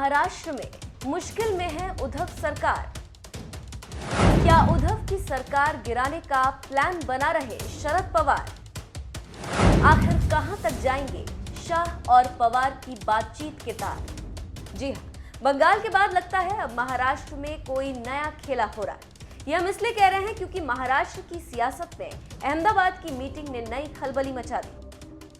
महाराष्ट्र में मुश्किल में है उद्धव सरकार। क्या उद्धव की सरकार गिराने का प्लान बना रहे शरद पवार? आखिर कहां तक जाएंगे शाह और पवार की बातचीत के तार? जी हां, बंगाल के बाद लगता है अब महाराष्ट्र में कोई नया खेला हो रहा है। ये हम इसलिए कह रहे हैं क्योंकि महाराष्ट्र की सियासत में अहमदाबाद की मीटिंग ने नई खलबली मचा दी।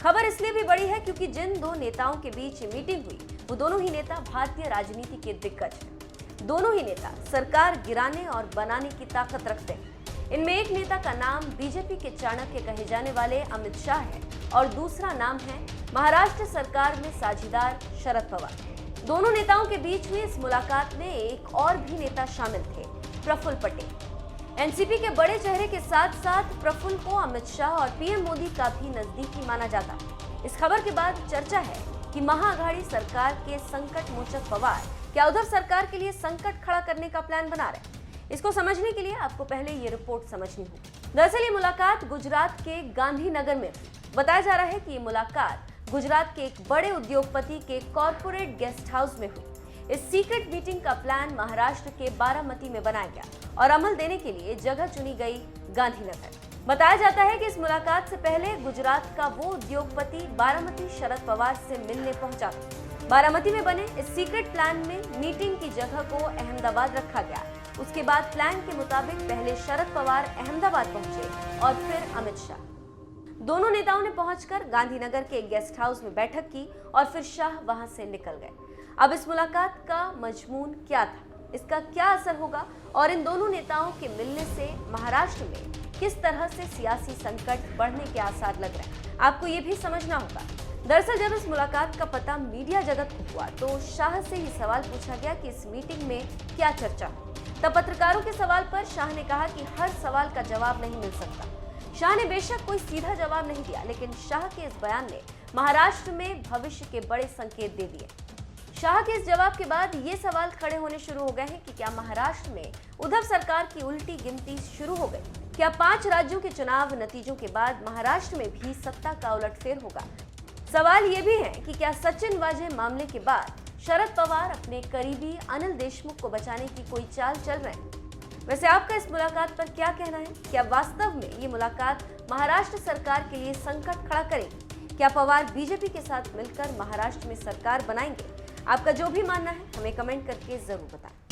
खबर इसलिए भी बड़ी है क्योंकि जिन दो नेताओं के बीच मीटिंग हुई वो दोनों ही नेता भारतीय राजनीति के दिग्गज हैं। दोनों ही नेता सरकार गिराने और बनाने की ताकत रखते हैं। इनमें एक नेता का नाम बीजेपी के चाणक्य कहे जाने वाले अमित शाह है और दूसरा नाम है महाराष्ट्र सरकार में साझीदार शरद पवार। दोनों नेताओं के बीच हुई इस मुलाकात में एक और भी नेता शामिल थे, प्रफुल्ल पटेल। एनसीपी के बड़े चेहरे के साथ साथ प्रफुल्ल को अमित शाह और पीएम मोदी का भी नजदीकी माना जाता। इस खबर के बाद चर्चा है कि महाअघाड़ी सरकार के संकट मोचक पवार क्या उद्धव सरकार के लिए संकट खड़ा करने का प्लान बना रहे हैं। इसको समझने के लिए आपको पहले ये रिपोर्ट समझनी होगी। दरअसल ये मुलाकात गुजरात के गांधीनगर में हुई। बताया जा रहा है कि ये मुलाकात गुजरात के एक बड़े उद्योगपति के कॉर्पोरेट गेस्ट हाउस में हुई। इस सीक्रेट मीटिंग का प्लान महाराष्ट्र के बारामती में बनाया गया और अमल देने के लिए जगह चुनी गई गांधीनगर। बताया जाता है कि इस मुलाकात से पहले गुजरात का वो उद्योगपति बारामती शरद पवार से मिलने पहुंचा। बारामती में बने इस सीक्रेट प्लान में मीटिंग की जगह को अहमदाबाद रखा गया। उसके बाद प्लान के मुताबिक पहले शरद पवार अहमदाबाद पहुंचे और फिर अमित शाह। दोनों नेताओं ने पहुंचकर गांधीनगर के एक गेस्ट हाउस में बैठक की और फिर शाह वहां से निकल गए। अब इस मुलाकात का मजमून क्या था, इसका क्या असर होगा और इन दोनों नेताओं के मिलने से महाराष्ट्र में किस तरह से सियासी संकट बढ़ने के आसार लग रहे हैं, आपको ये भी समझना होगा। दरअसल जब इस मुलाकात का पता मीडिया जगत को हुआ तो शाह से ही सवाल पूछा गया कि इस मीटिंग में क्या चर्चा हुई। तब पत्रकारों के सवाल पर शाह ने कहा कि हर सवाल का जवाब नहीं मिल सकता। शाह ने बेशक कोई सीधा जवाब नहीं दिया, लेकिन शाह के इस बयान ने महाराष्ट्र में भविष्य के बड़े संकेत दे दिए। शाह के इस जवाब के बाद ये सवाल खड़े होने शुरू हो गए हैं कि क्या महाराष्ट्र में उद्धव सरकार की उल्टी गिनती शुरू हो गई? क्या 5 राज्यों के चुनाव नतीजों के बाद महाराष्ट्र में भी सत्ता का उलटफेर होगा? सवाल ये भी है कि क्या सचिन वाजे मामले के बाद शरद पवार अपने करीबी अनिल देशमुख को बचाने की कोई चाल चल रहे हैं? वैसे आपका इस मुलाकात पर क्या कहना है? क्या वास्तव में ये मुलाकात महाराष्ट्र सरकार के लिए संकट खड़ा करेगी? क्या पवार बीजेपी के साथ मिलकर महाराष्ट्र में सरकार बनाएंगे? आपका जो भी मानना है हमें कमेंट करके जरूर बताएं।